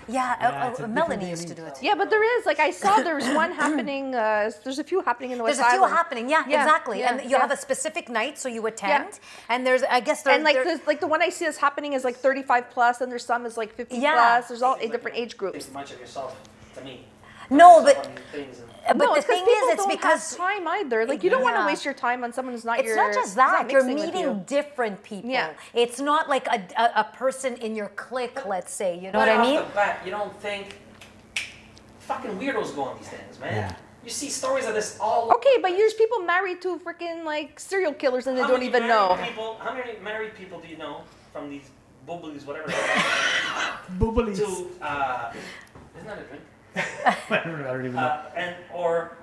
Yeah, Yeah, it's a different Melanie way used of to do it. Yeah, but there is, like, I saw there's one happening. There's a few happening in the West There's a few Island. happening. Yeah, Yeah, exactly. yeah, and you yeah. have a specific night, so you attend. And there's, I guess, And like the one I see that's happening is like 35 plus, and there's some is like 50 Yeah. plus. There's all different age groups. Think much of yourself to me. No, Put but yourself on things and- but No, the it's 'cause thing people is, it's don't because have time either. Like, you don't want to Yeah. waste your time on someone who's not it's your. not just who's not that you're mixing with meeting you. different people. Yeah. It's not like a person in your clique, let's say. You know what Right I off mean? the bat, you don't think fucking weirdos go on these things, man. Yeah. You see stories of this all. Okay, but there's people married to freaking like serial killers and they How don't many even married know. People, how many married people do you know from these bubblies, whatever? Bubblies. to isn't that a drink? I don't even know. And or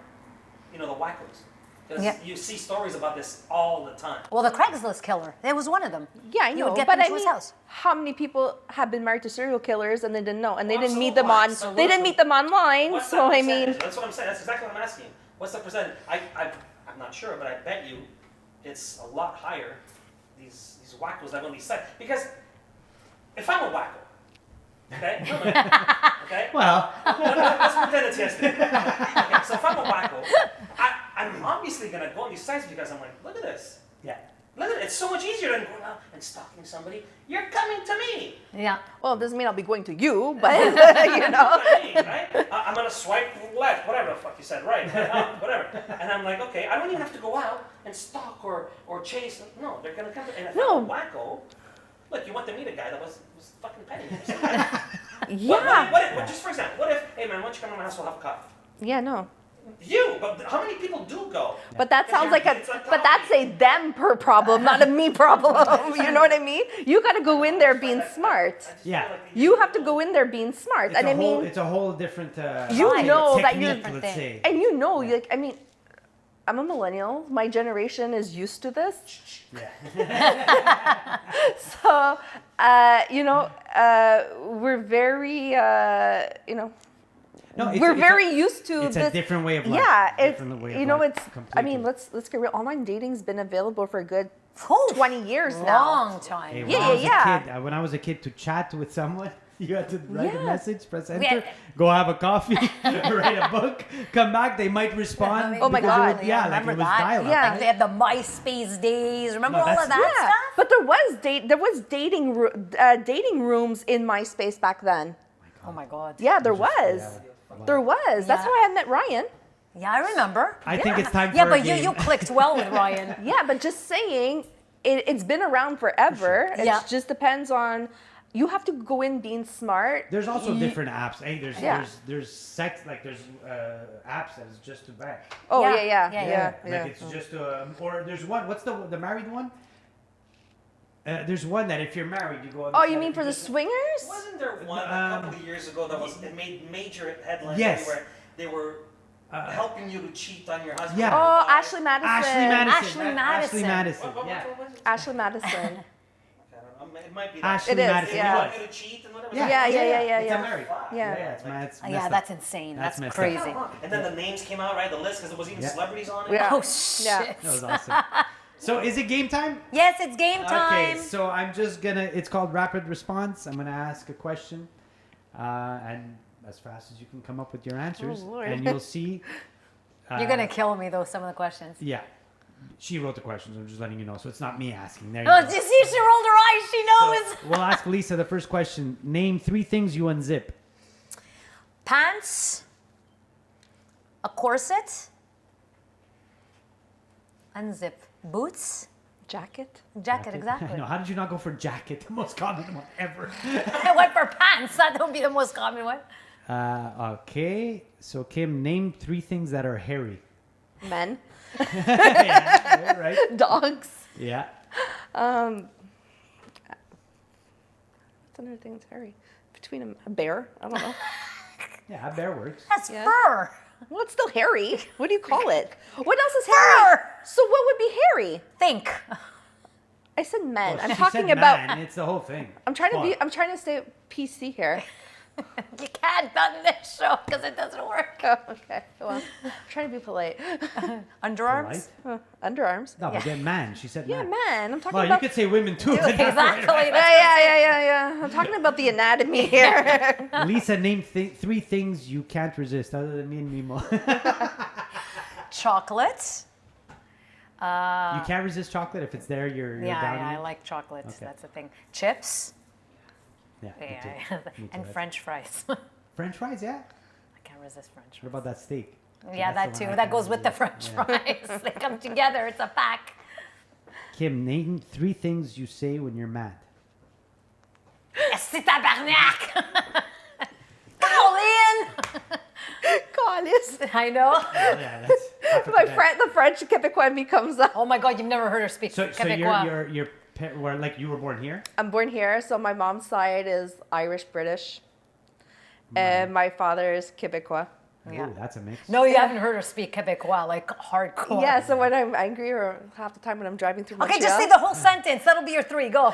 you know the wackos. Because Yeah. you see stories about this all the time. Well, the Craigslist killer, it was one of them. Yeah, I You know, would get but them I to his mean, house. how many people have been married to serial killers and they didn't know, and they Oh, didn't meet them on, absolutely. they didn't meet them online. What's So that I percentage? mean, That's what I'm saying. That's exactly what I'm asking. What's the percentage? I'm not sure, but I bet you it's a lot higher. These wackos that are on these sites. Because if I'm a wacko, okay, okay, Well, let's pretend it's yesterday. Okay, so if I'm a wacko, I'm obviously gonna go on these sites because I'm like, look at this. yeah. Look at it. It's so much easier than going out and stalking somebody. You're coming to me. Yeah. well, it doesn't mean I'll be going to you, but you know. Right? I'm gonna swipe left, whatever the fuck you said, right, whatever. And I'm like, okay, I don't even have to go out and stalk or chase. No, they're gonna come. And if No. I'm a wacko, look, you want to meet a guy that was fucking petty. Yeah. What if, just for example, what if, hey man, why don't you come to my house? We'll have a coffee. Yeah, no. You, but how many people do go? But that sounds like a, It's like but that's a them per problem, not a me problem. You know what I mean? You got to go in there being smart. Yeah. You have to go in there being smart, It's and a I whole, mean, it's a whole different. You know that technique, you're- let's Different say. and you know, like, I mean, I'm a millennial. My generation is used to this. Yeah. So, you know, we're very, you know, No, it's we're a- it's very a- used to It's this. a different way of life. Yeah, it's Different way of you know, life, it's. I completely. mean, let's get real. Online dating's been available for a good Oh, 20 years now. long time. Hey, when Yeah, I was yeah, a kid, when I was a kid, to chat with someone, you had to write a Yeah. message, press enter, Yeah. go have a coffee, write a book, come back. They might respond. Oh my because it God. was- yeah, like remember it was that? dial-up. Yeah. Like they had the MySpace days. Remember No, all that's- of that Yeah, stuff? but there was dating rooms in MySpace back then. Oh my God. Yeah, there was. Wow. There was. That's Yeah. how I met Ryan. Yeah, I remember. I think it's time Yeah, for but a game. you clicked well with Ryan. Yeah, but just saying, it's been around forever. It Yeah. just depends on. You have to go in being smart. There's also different apps. Hey, Yeah. there's sex, like there's apps that is just to bang. Oh Yeah. yeah, yeah, Yeah, yeah, yeah. yeah. Like it's just or there's one. What's the married one? There's one that if you're married, you go. On Oh, the you site, mean for the just- swingers? Wasn't there one a couple of years ago that it made major headlines? Yes. Where they were helping you to cheat on your husband? Yeah. Oh, Ashley Madison. Ashley Madison. Ashley Madison. Ashley Madison. What Yeah. was it? Ashley Madison. Okay, I'm It might be that. Ashley It is, Madison. They yeah. want you to cheat and whatever. Yeah, It's yeah. America. Yeah. it's Like, messed Yeah, up. that's insane. That's That's, messed up. crazy. And then the names came out, right? The list, because there was even Yeah. celebrities on it. Yeah. Oh shit. Yeah. That was awesome. So is it game time? Yes, it's game time. Okay, so I'm just gonna. It's called rapid response. I'm gonna ask a question, and as fast as you can come up with your answers, Oh, Lord. and you'll see. You're gonna kill me though. Some of the questions. Yeah, she wrote the questions. I'm just letting you know, so it's not me asking. There you Oh, go. did you see? She rolled her eyes. She knows. We'll ask Lisa the first question. Name 3 things you unzip. Pants, a corset, unzip, boots, Jacket. jacket. I Exactly. know. How did you not go for jacket? The most common one ever. I went for pants. That would be the most common one. Okay. So Kim, name 3 things that are hairy. Men. Yeah, right. Dogs. Yeah. What's another thing that's hairy? Between a bear? I don't know. Yeah, a bear works. That's Yeah. fur. Well, it's still hairy. What do you call it? What else is hairy? Fur. So what would be hairy? Think. I said men. Well, I'm she talking said about. man, it's the whole thing. I'm trying to be. Fuck. I'm trying to stay PC here. You can't on this show because it doesn't work. Oh, okay. Well, I'm trying to be polite. Underarms. Right? Underarms. No, but then man. She said Yeah, man. man. I'm talking Well, you about. could say women too. Exactly. Yeah. I'm talking about the anatomy here. Lisa, name 3 things you can't resist other than me and Mimo. Chocolate. You can't resist chocolate if it's there. You're Yeah, down. I in it? like chocolate. Okay. That's the thing. Chips. Yeah. me Yeah, too. Me too. and That's- French fries. I French fries, yeah. can't resist French What fries. about that steak? Yeah, that That's the too. one I That can't goes with the resist. French fries. They come together. It's a pack. Kim, name 3 things you say when you're mad. C'est tabarnak! Colin! Collis. I know. Yeah, that's half of My that. friend, the French Quebecois in me comes up. Oh my God, you've never heard her speak So Quebecois. were like you were born here. I'm born here, so my mom's side is Irish British, and my father is Quebecois. Yeah. Ooh, that's a mix. No, you haven't heard her speak Quebecois, like hardcore. Yeah, so when I'm angry or half the time when I'm driving through Okay, Montreal, just say the whole sentence. That'll be your 3. Go.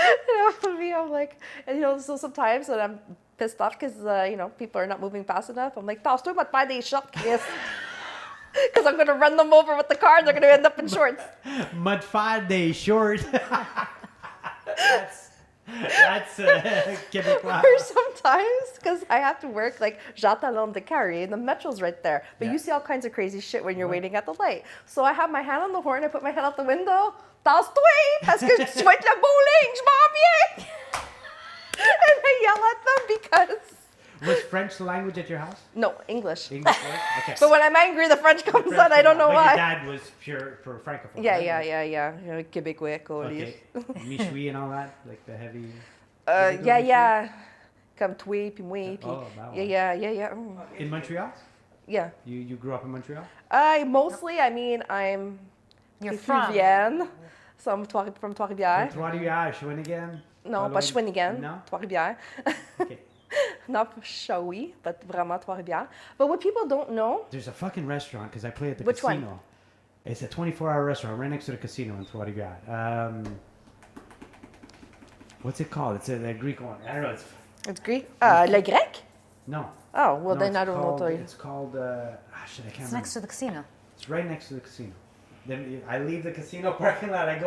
I'm like, and so sometimes when I'm pissed off because people are not moving fast enough, I'm like, "Ta's toi mat buy des shorts, Chris," because I'm gonna run them over with the car and they're gonna end up in shorts. Mud 5 day short. that's Quebecois. Or sometimes because I have to work like Jean-Talon de Carré and the metro's right there, but Yeah. you see all kinds of crazy shit when you're waiting at the light. So I have my hand on the horn, I put my head out the window. "Ta's toi, parce que je vais être le bowling, je m'en viens." And I yell at them because Was French the language at your house? no English. English, right? Okay. But when I'm angry, the French comes French out. I don't know but why. Your dad was pure for francophone. Yeah, right? yeah. Québécois, Colis. Okay. Michui and all that, like the heavy. Yeah. Comme toi, puis moi, puis Oh, that one. yeah. In Montreal? Yeah. You grew up in Montreal? I'm You're from. Péruvienne. So I'm from Trois-Rivières. Trois-Rivières, Shawinigan? Non, pas Shawinigan. No? Trois-Rivières. Okay. Not Shawi, but vraiment Trois-Rivières. But what people don't know, There's a fucking restaurant, because I play at the Which one? casino. It's a 24-hour restaurant right next to the casino in Trois-Rivières. What's it called? It's a Greek one. I don't know. it's Greek. Le Grec? No. Oh, well No, then it's I don't know. called- What It's called, shit, I can't It's remember. next to the casino. It's right next to the casino. Then I leave the casino parking lot. I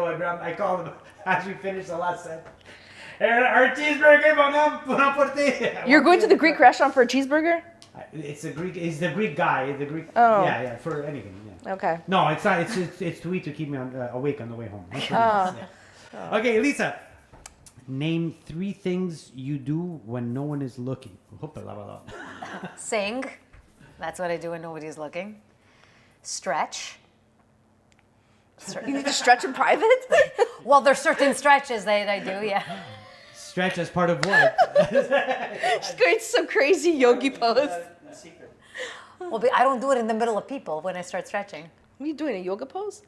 call them as we finish the last set. Hey, our cheeseburger, bon apporté. You're going to the Greek restaurant for a cheeseburger? It's the Greek guy. The Greek. Oh. Yeah, for anything. Yeah. Okay. No, it's not. It's to eat to keep me awake on the way home. That's what Oh. it is, yeah. Okay, Lisa. Name 3 things you do when no one is looking. Sing. That's what I do when nobody's looking. Stretch. You need to stretch in private? Well, there's certain stretches that I do, yeah. Stretch as part of what? She's going to some crazy yogi pose. The secret. Well, I don't do it in the middle of people when I start stretching. Are you doing a yoga pose?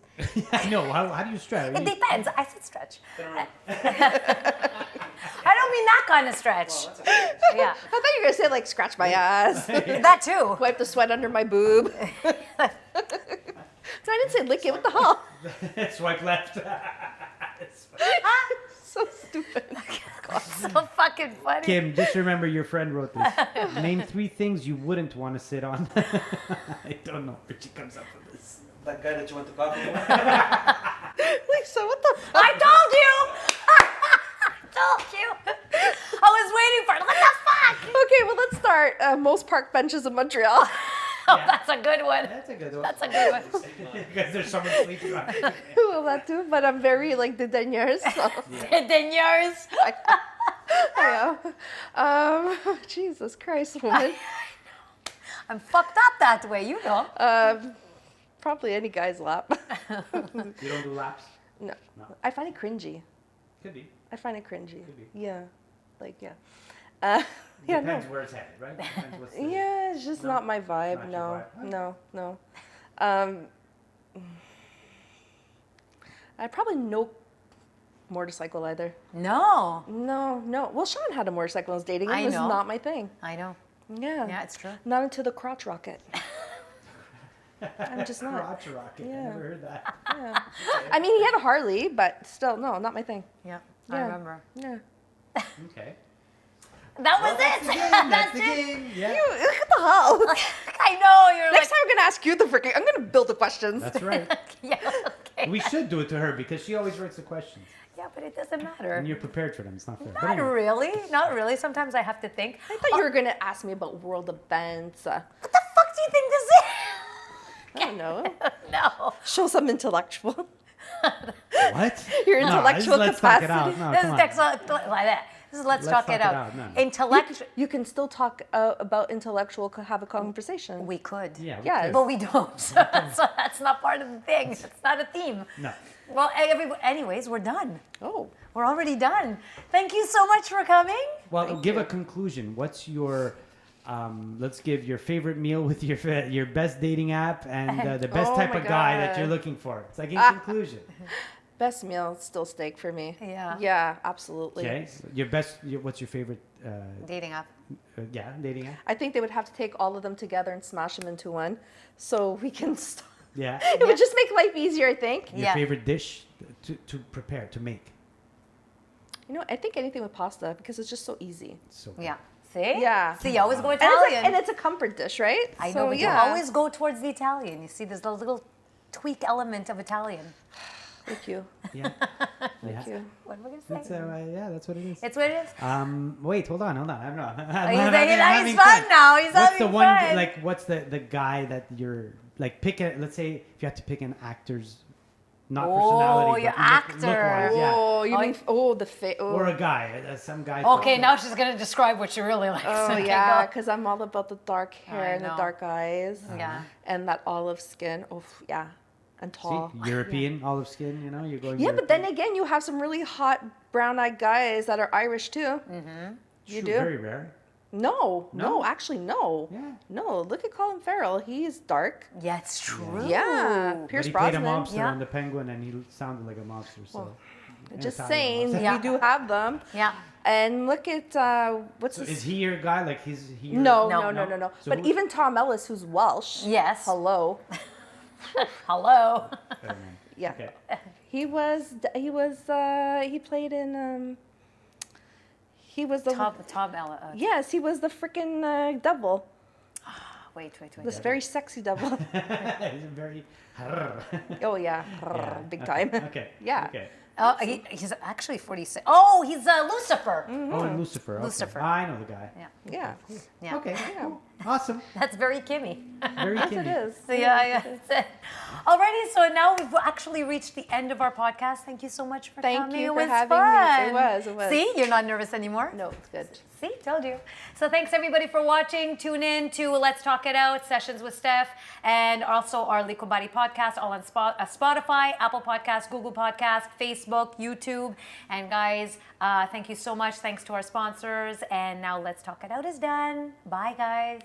I know. How do you stretch? It depends. I said stretch. I don't mean that kind of stretch. Well, that's a Yeah, I thought you were going to say, like, scratch my ass, that too. wipe the sweat under my boob. So I didn't say lick it. What the hell? Swipe left. So stupid. So fucking funny. Kim, just remember your friend wrote this. Name 3 things you wouldn't want to sit on. I don't know where she comes up with this. That guy that you went to coffee with? Lisa, what the fuck? I told you. I told you. I was waiting for it. What the fuck? Okay, well, let's start. Most park benches in Montreal. Oh, that's a good one. That's a good one. That's a good one. Because there's someone sleeping on it. Well, that too, but I'm very like dédaigneuse. So. Then yours. Yeah. Jesus Christ, woman. I'm fucked up that way, you know. Probably any guy's lap. You don't do laps? No. No. I find it cringy. Could be. I find it cringy. Could be. Yeah. Like, yeah. Yeah, no. Depends where it's headed, right? Depends what's the- Yeah, it's just No? not my vibe. Not No, your vibe. no, no. I probably no motorcycle either. No. No. Well, Sean had a motorcycle when I was dating him. I It was know. not my thing. I know. Yeah. Yeah, it's true. Not into the crotch rocket. I'm just not. Crotch rocket. I Yeah. never heard that. Yeah. I mean, he had a Harley, but still, no, not my thing. Yeah, I Yeah. remember. Yeah. Okay. That was That's the it. game. That's That's the it. game. Yeah. What the hell? I know. You're Next time I'm gonna ask you the freaking. I'm gonna build the questions. That's right. Yeah. Okay. We should do it to her because she always writes the questions. Yeah, but it doesn't matter. And you're prepared for them. It's not fair. But Not anyway. really. Not really. Sometimes I have to think. I thought you were gonna ask me about world events. What the fuck do you think this I don't know. is? No. Show some intellectual. What? Your No, intellectual let's talk it capacity. out. No, This come is on. text like that. This is let's talk it out. No. Intellectual. You can still talk about intellectual, have a conversation. We could. Yeah. we Yeah, could. But we don't. So that's not part of the thing. It's not a theme. No. Well, anyways, we're done. Oh. We're already done. Thank you so much for coming. Well, give a conclusion. What's your? Let's give your favorite meal with your best dating app and the best Oh type my of guy that God. you're looking for. It's like in conclusion. Best meal, still steak for me. Yeah. Yeah, absolutely. Okay. What's your favorite? Dating app. Dating app. I think they would have to take all of them together and smash them into one, so we can. Yeah. It would just make life easier, I think. Your Yeah. favorite dish to prepare to make. You know, I think anything with pasta because it's just so easy. So good. Yeah. See? Yeah. See, you always go And Italian. it's a comfort dish, right? I So, know, but yeah. you always go towards the Italian. You see, there's a little tweak element of Italian. Thank you. Yeah. Thank you. What am I going to say? It's yeah, that's what it is. It's what it is. Wait, hold on. I'm not. He's having fun now. He's What's having the one? fun. Like, what's the guy that you're like? Let's say if you have to pick an actor's, not personality, your but actor. look-wise, yeah. Oh, you Oh, mean the face? Oh. Or a guy, some guy. Okay, now she's going to describe what she really likes. Oh Okay, yeah, go. because I'm all about the dark hair I and the know. dark eyes. Yeah. And that olive skin. Oh yeah, and tall. See, European olive skin. You know, you're going. Yeah, but then European. again, you have some really hot brown-eyed guys that are Irish too. You True, do? very rare. No, No? actually, no. Yeah. No, look at Colin Farrell. He's dark. Yeah, it's true. Yeah, But Pierce he played a Brosnan. mobster Yeah. on The Penguin, and he sounded like a mobster. So, an Just Italian saying, mobster. Yeah. we do have them. Yeah. And look at what's So his? is he your guy? Like he's he? Your, No, No. no. So But who- even Tom Ellis, who's Welsh. Yes. Hello. Hello. Oh, man. Yeah. Okay. He played in he was the Tom Ella. yes, he was the freaking devil. Wait. This very sexy devil. He's a very. Oh yeah, Yeah. big time. Okay. Yeah. Okay. He's actually 46. Oh, he's Lucifer. Oh, and Lucifer. Okay. Lucifer. I know the guy. Yeah. Yeah. Yeah. Okay. Yeah. Cool. Awesome. That's very Kimmy. Very Yes, Kimmy. it is. So yeah. That's it. Alrighty, so now we've actually reached the end of our podcast. Thank you so much for Thank coming. you It for was having me. fun. It was. See, you're not nervous anymore. No, it's good. See, told you. So thanks everybody for watching. Tune in to Let's Talk It Out, Sessions with Steph, and also our Lico Body podcast, all on Spotify, Apple Podcasts, Google Podcasts, Facebook, YouTube. And guys, thank you so much. Thanks to our sponsors. And now Let's Talk It Out is done. Bye, guys.